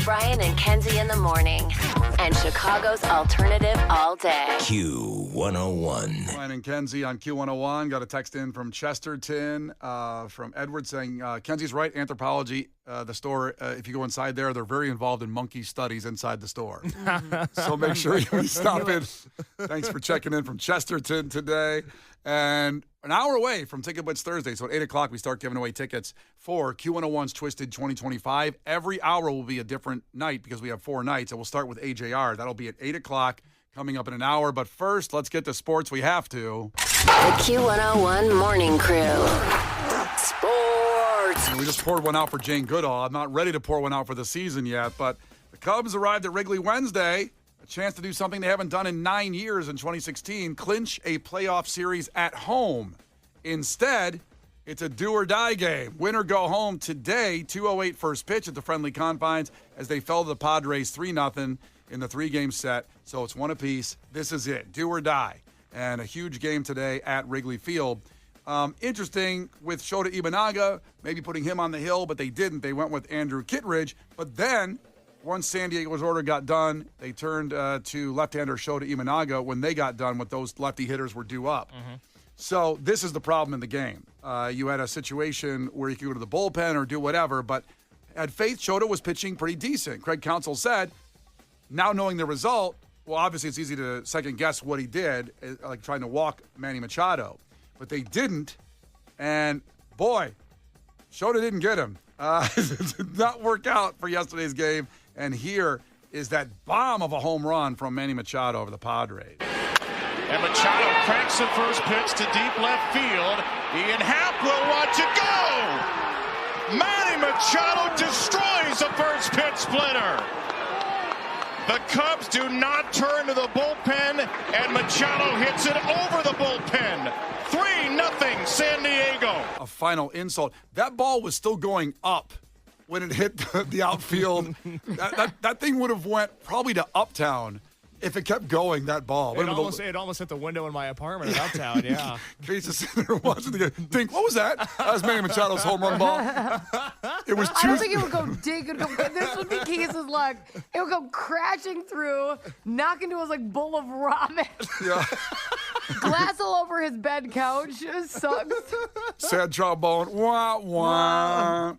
Brian and Kenzie in the morning. And Chicago's alternative all day. Q101. Brian and Kenzie on Q101. Got a text in from Chesterton from Edward saying, Kenzie's right, Anthropology, the store, if you go inside there, they're very involved in monkey studies inside the store. So make sure you stop in. Thanks for checking in from Chesterton today. And an hour away from Ticket Blitz Thursday, so at 8 o'clock we start giving away tickets for Q101's Twisted 2025. Every hour will be a different night because we have 4 nights, and we'll start with AJR. That'll be at 8 o'clock coming up in an hour. But first, let's get to sports. We have to. The Q101 Morning Crew. Sports. And we just poured one out for Jane Goodall. I'm not ready to pour one out for the season yet, but the Cubs arrived at Wrigley Wednesday. A chance to do something they haven't done in 9 years in 2016, clinch a playoff series at home. Instead, it's a do-or-die game. Win or go home today, 2:08 first pitch at the friendly confines as they fell to the Padres 3-0 in the 3-game set. So it's one apiece. This is it, do or die. And a huge game today at Wrigley Field. Interesting with Shota Imanaga, maybe putting him on the hill, but they didn't. They went with Andrew Kittredge. But then, once San Diego's order got done, they turned to left-hander Shota Imanaga when they got done with those lefty hitters were due up. Mm-hmm. So this is the problem in the game. You had a situation where you could go to the bullpen or do whatever, but at faith, Shota was pitching pretty decent. Craig Counsell said, now knowing the result, well, obviously it's easy to second-guess what he did, like trying to walk Manny Machado. But they didn't, and boy, Shota didn't get him. It did not work out for yesterday's game. And here is that bomb of a home run from Manny Machado over the Padres. And Machado cranks the first pitch to deep left field. Ian Happ will watch it go. Manny Machado destroys the first pitch splitter. The Cubs do not turn to the bullpen, and Machado hits it over the bullpen. 3-0 San Diego. A final insult. That ball was still going up when it hit the outfield. that thing would have went probably to Uptown if it kept going, that ball. It almost hit the window in my apartment in Uptown, yeah. Case is sitting there watching the game. Think, what was that? That was Manny Machado's home run ball. It was I don't think it would go dig. This would be Case's luck. It would go crashing through, knock into his bowl of ramen. Yeah. Glass all over his bed couch. It sucks. Sad trombone. Wah, wah.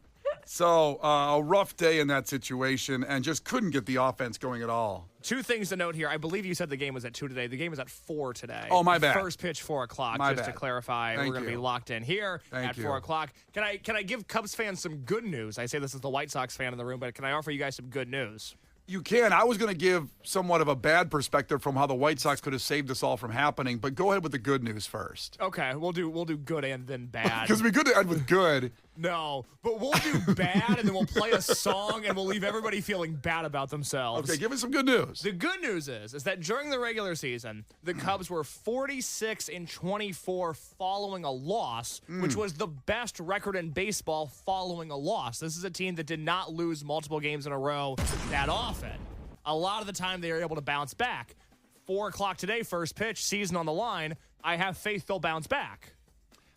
So a rough day in that situation and just couldn't get the offense going at all. 2 things to note here. I believe you said the game was at 2 today. The game is at 4 today. Oh, my bad. First pitch, 4 o'clock. My just bad. to clarify, Thank we're going to be you. locked in here at 4 o'clock. Can I give Cubs fans some good news? I say this is the White Sox fan in the room, but can I offer you guys some good news? You can. I was going to give somewhat of a bad perspective from how the White Sox could have saved us all from happening, but go ahead with the good news first. Okay, we'll do good and then bad. Because it'd be good to end with good. No, but we'll do bad, and then we'll play a song, and we'll leave everybody feeling bad about themselves. Okay, give us some good news. The good news is that during the regular season, the Cubs were 46-24 following a loss, which was the best record in baseball following a loss. This is a team that did not lose multiple games in a row that often. A lot of the time, they are able to bounce back. 4 o'clock today, first pitch, season on the line. I have faith they'll bounce back.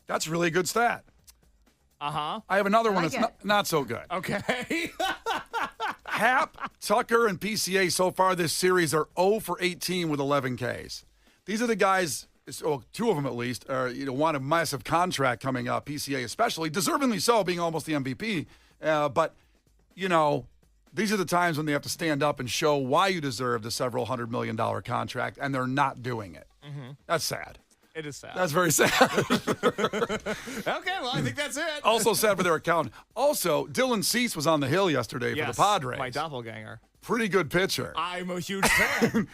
That's really a good stat. Uh-huh. I have another one like that's not so good. Okay. Happ, Tucker, and PCA so far this series are 0 for 18 with 11 Ks. These are the guys, well, 2 of them at least, want a massive contract coming up, PCA especially, deservingly so, being almost the MVP. But, these are the times when they have to stand up and show why you deserve the several $100 million contract, and they're not doing it. Mm-hmm. That's sad. It is sad. That's very sad. Okay, well, I think that's it. Also sad for their accountant. Also, Dylan Cease was on the hill yesterday for the Padres. My doppelganger. Pretty good pitcher. I'm a huge fan.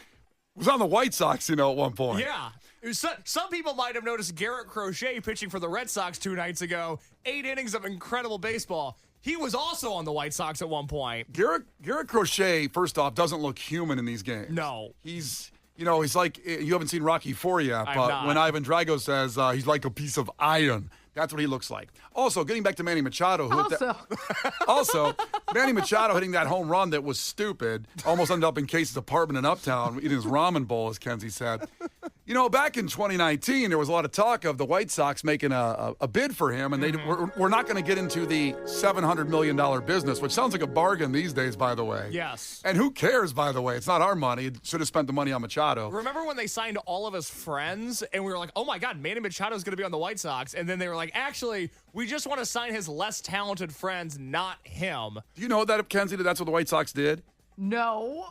Was on the White Sox, at one point. Yeah. Some people might have noticed Garrett Crochet pitching for the Red Sox 2 nights ago. 8 innings of incredible baseball. He was also on the White Sox at one point. Garrett Crochet, first off, doesn't look human in these games. No. He's like, you haven't seen Rocky IV yet, I'm but not. when Ivan Drago says he's like a piece of iron, that's what he looks like. Also, getting back to Manny Machado. Also, Manny Machado hitting that home run that was stupid, almost ended up in Case's apartment in Uptown, eating his ramen bowl, as Kenzie said. You know, back in 2019, there was a lot of talk of the White Sox making a bid for him, and we're not going to get into the $700 million business, which sounds like a bargain these days, by the way. Yes. And who cares, by the way? It's not our money. Should have spent the money on Machado. Remember when they signed all of his friends, and we were like, oh, my God, Manny Machado's going to be on the White Sox. And then they were like, actually, we just want to sign his less talented friends, not him. Do you know that, Kenzie, that's what the White Sox did? No.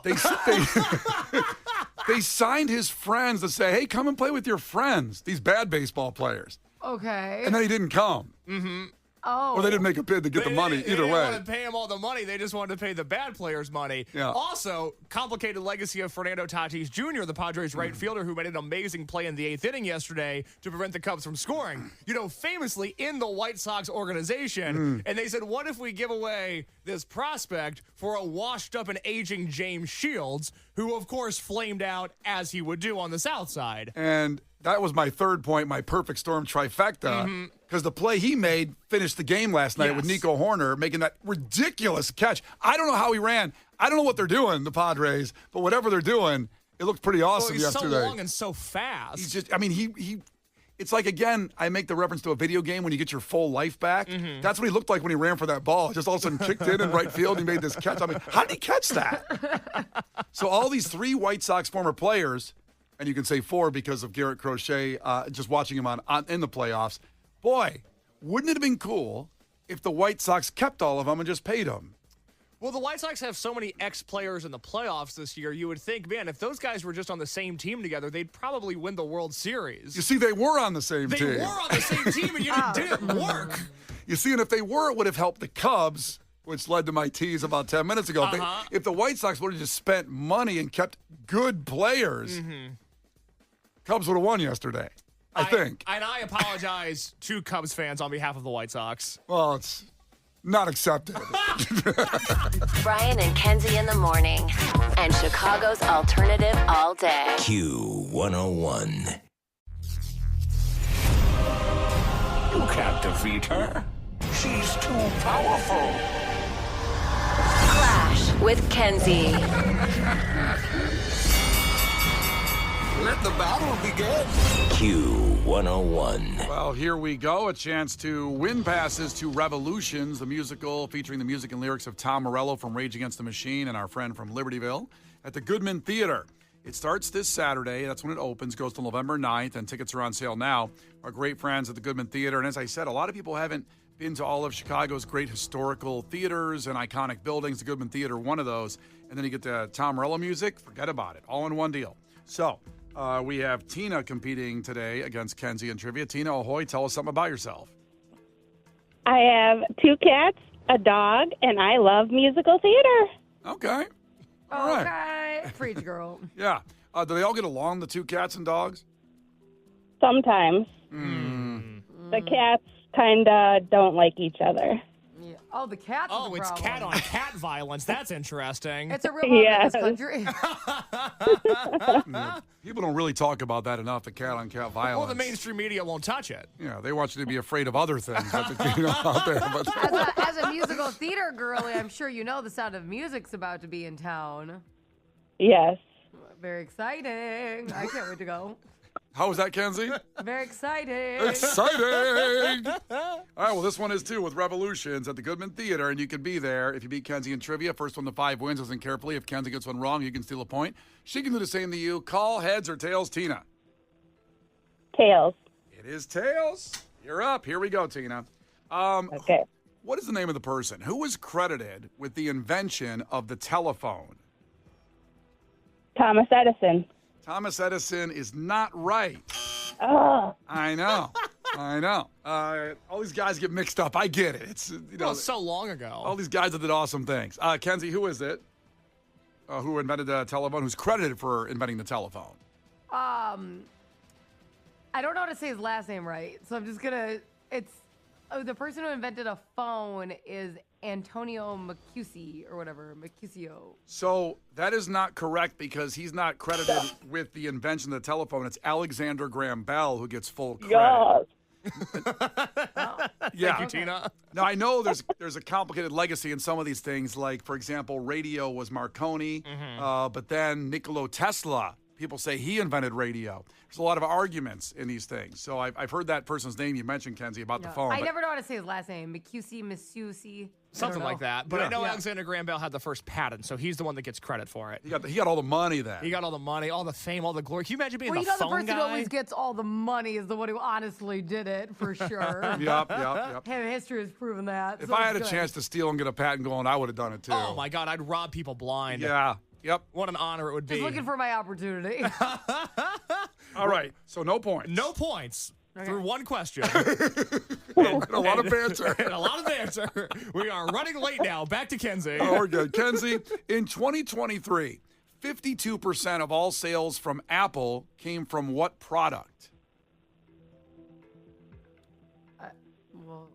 They signed his friends to say, hey, come and play with your friends, these bad baseball players. Okay. And then he didn't come. Mm-hmm. Oh. Or they didn't make a bid to get the money, either They didn't way. want to pay him all the money. They just wanted to pay the bad players money. Yeah. Also, complicated legacy of Fernando Tatis Jr., the Padres right fielder who made an amazing play in the 8th inning yesterday to prevent the Cubs from scoring. You know, famously in the White Sox organization. And they said, what if we give away this prospect for a washed up and aging James Shields, who, of course, flamed out as he would do on the South Side. And that was my third point, my perfect storm trifecta, because the play he made finished the game last night with Nico Horner making that ridiculous catch. I don't know how he ran. I don't know what they're doing, the Padres, but whatever they're doing, it looked pretty awesome yesterday. He's so long and so fast. He's just, I mean, he it's like, again, I make the reference to a video game when you get your full life back. That's what he looked like when he ran for that ball. Just all of a sudden kicked in right field. He made this catch. I mean, how did he catch that? So all these three White Sox former players, and you can say four because of Garrett Crochet, just watching him in the playoffs. Boy, wouldn't it have been cool if the White Sox kept all of them and just paid them? Well, the White Sox have so many ex-players in the playoffs this year, you would think, man, if those guys were just on the same team together, they'd probably win the World Series. You see, they were on the same team. They were on the same team, and it didn't work. You see, and if they were, it would have helped the Cubs, which led to my tease about 10 minutes ago. If the White Sox would have just spent money and kept good players, Cubs would have won yesterday, I think. And I apologize to Cubs fans on behalf of the White Sox. Well, it's not accepted. Brian and Kenzie in the morning. And Chicago's alternative all day. Q101. You can't defeat her. She's too powerful. Clash with Kenzie. Let the battle begin. Q101. Well, here we go. A chance to win passes to Revolutions, the musical featuring the music and lyrics of Tom Morello from Rage Against the Machine and our friend from Libertyville at the Goodman Theater. It starts this Saturday. That's when it opens. Goes till November 9th, and tickets are on sale now. Our great friends at the Goodman Theater. And as I said, a lot of people haven't been to all of Chicago's great historical theaters and iconic buildings. The Goodman Theater, one of those. And then you get the Tom Morello music. Forget about it. All in one deal. So we have Tina competing today against Kenzie in trivia. Tina, ahoy, tell us something about yourself. I have 2 cats, a dog, and I love musical theater. Okay. All right. Okay. Preach, girl. Yeah. Do they all get along, the 2 cats and dogs? Sometimes. The cats kind of don't like each other. Yeah. Oh, the cats are Oh, the it's problem. cat-on-cat violence. That's interesting. It's a real problem in this country. People don't really talk about that enough, the cat-on-cat violence. Well, the mainstream media won't touch it. Yeah, they want you to be afraid of other things out there. But As a musical theater girly, I'm sure you know the Sound of Music's about to be in town. Yes. Very exciting. I can't wait to go. how was that, Kenzie? Very exciting. Exciting! All right, well, this one is too with Revolutions at the Goodman Theater, and you can be there if you beat Kenzie in trivia. First one to 5 wins. Listen carefully. If Kenzie gets one wrong, you can steal a point. She can do the same to you. Call heads or tails, Tina. Tails. It is tails. You're up. Here we go, Tina. Okay. What is the name of the person who was credited with the invention of the telephone? Thomas Edison. Thomas Edison is not right. Oh. I know. I know. All these guys get mixed up. I get it. It's Well, so long ago. all these guys that did awesome things. Kenzie, who is it? Who invented the telephone? Who's credited for inventing the telephone? I don't know how to say his last name right, so I'm just gonna. The person who invented a phone is Antonio Mercusio or whatever, Mercusio. So that is not correct because he's not credited with the invention of the telephone. It's Alexander Graham Bell who gets full credit. Thank you, Tina. Now, I know there's a complicated legacy in some of these things. Like, for example, radio was Marconi, but then Nikola Tesla people say he invented radio. There's a lot of arguments in these things. So I've heard that person's name you mentioned, Kenzie, about the phone. I but- never know how to say his last name. Masusi. Something like that. But I know Yeah. Alexander Graham Bell had the first patent, so he's the one that gets credit for it. He got all the money then. He got all the money, all the fame, all the glory. Can you imagine being Well, the you know, the phone person guy? who always gets all the money is the one who honestly did it, for sure. Yep. History has proven that. If so I had a it's good. chance to steal and get a patent going, I would have done it too. Oh, my God. I'd rob people blind. Yeah. Yep. What an honor it would be. Just looking for my opportunity. All right. So no points. No points through one question. And a lot of banter. And a lot of banter. We are running late now. Back to Kenzie. Oh, we're good. Kenzie, in 2023, 52% of all sales from Apple came from what product? Well,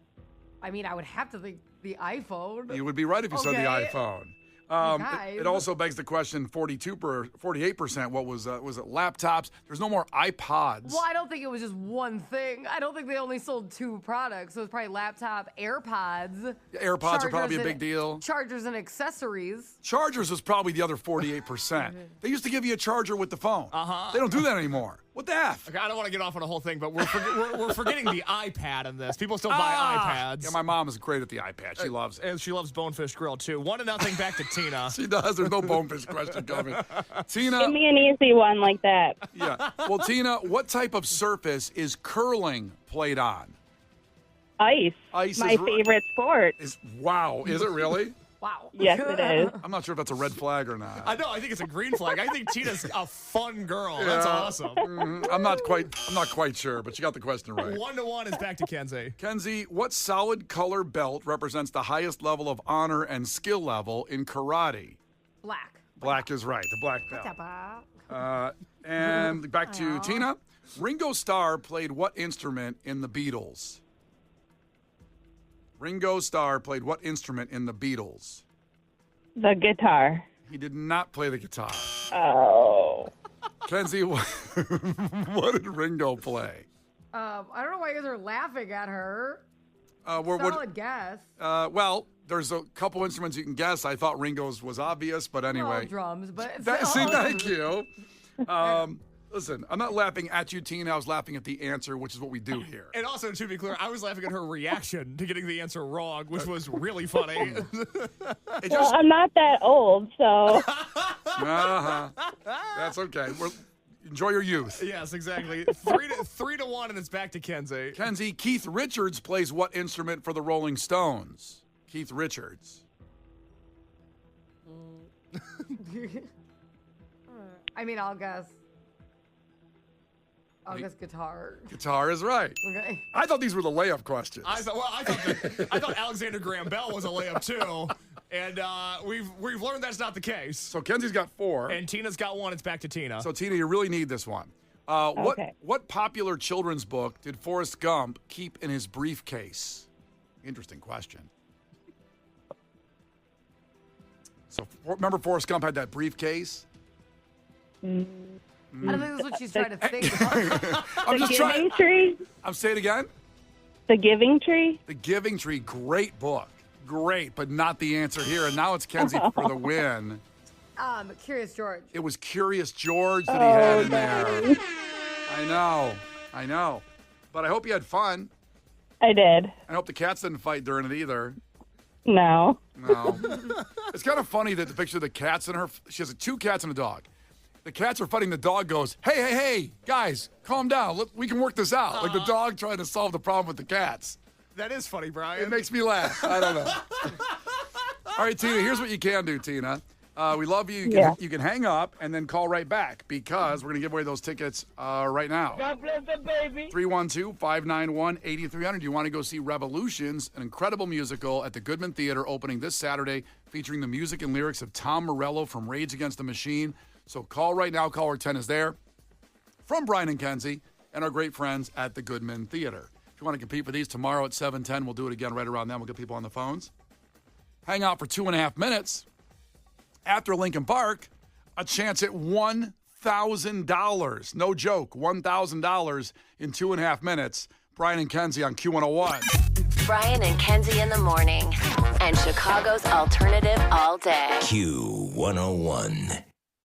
I mean, I would have to think the iPhone. You would be right if you said the Okay. iPhone. Guys. It also begs the question: 48%. What was it? Laptops? There's no more iPods. Well, I don't think it was just one thing. I don't think they only sold two products. So it's probably laptop, AirPods. AirPods are probably a chargers big and- deal. Chargers and accessories. Chargers was probably the other 48%. They used to give you a charger with the phone. They don't do that anymore. What the F? Okay, I don't want to get off on a whole thing, but we're forgetting the iPad in this. People still buy iPads. Yeah, my mom is great at the iPad. She loves it. And she loves Bonefish Grill, too. 1-0 back to Tina. She does. There's no bonefish question coming. Tina. Give me an easy one like that. Yeah. Well, Tina, what type of surface is curling played on? Ice. Ice My is favorite sport. Wow. Is it really? Wow. Yes, it is. I'm not sure if that's a red flag or not. I know. I think it's a green flag. I think Tina's a fun girl. That's awesome. I'm not quite sure, but you got the question right. 1-1 is back to Kenzie. Kenzie, what solid color belt represents the highest level of honor and skill level in karate? Black. Black is right. The black belt. Tapa. And back to Tina. Ringo Starr played what instrument in the Beatles? Ringo Starr played what instrument in the Beatles? The guitar. He did not play the guitar. Oh. Kenzie, what did Ringo play? I don't know why you guys are laughing at her. What- Solid guess. well, there's a couple instruments you can guess. I thought Ringo's was obvious, but Well, anyway. drums, but See, thank you. Listen, I'm not laughing at you, Tina. I was laughing at the answer, which is what we do here. And also, to be clear, I was laughing at her reaction to getting the answer wrong, which was really funny. It Well, I'm not that old, so That's okay. Enjoy your youth. Yes, exactly. 3-1, and it's back to Kenzie. Kenzie, Keith Richards plays what instrument for the Rolling Stones? Keith Richards. I mean, I'll guess guitar. Guitar is right. Okay. I thought these were the layup questions. I thought Alexander Graham Bell was a layup too, and we've learned that's not the case. So Kenzie's got 4. And Tina's got 1. It's back to Tina. So Tina, you really need this one. Okay. What popular children's book did Forrest Gump keep in his briefcase? Interesting question. So remember Forrest Gump had that briefcase? I don't think that's what she's trying to think about. I'm the just Giving trying. Tree. I'm saying it again. The Giving Tree. The Giving Tree, great book. Great, but not the answer here. And now it's Kenzie for the win. Curious George. It was Curious George that he had in there. I know. But I hope you had fun. I did. I hope the cats didn't fight during it either. No. No. It's kind of funny that the picture of the cats in her, she has 2 cats and a dog. The cats are fighting. The dog goes, hey, guys, calm down. Look, we can work this out. Like the dog trying to solve the problem with the cats. That is funny, Brian. It makes me laugh. I don't know. All right, Tina, here's what you can do, Tina. We love you. You can hang up and then call right back because we're going to give away those tickets right now. God bless the baby. 312-591-8300. You want to go see Revolutions, an incredible musical at the Goodman Theater opening this Saturday, featuring the music and lyrics of Tom Morello from Rage Against the Machine. So call right now. Caller 10 is there from Brian and Kenzie and our great friends at the Goodman Theater. If you want to compete for these tomorrow at 7:10, we'll do it again right around then. We'll get people on the phones. Hang out for 2.5 minutes. After Lincoln Park, a chance at $1,000. No joke, $1,000 in 2.5 minutes. Brian and Kenzie on Q101. Brian and Kenzie in the morning. And Chicago's alternative all day. Q101.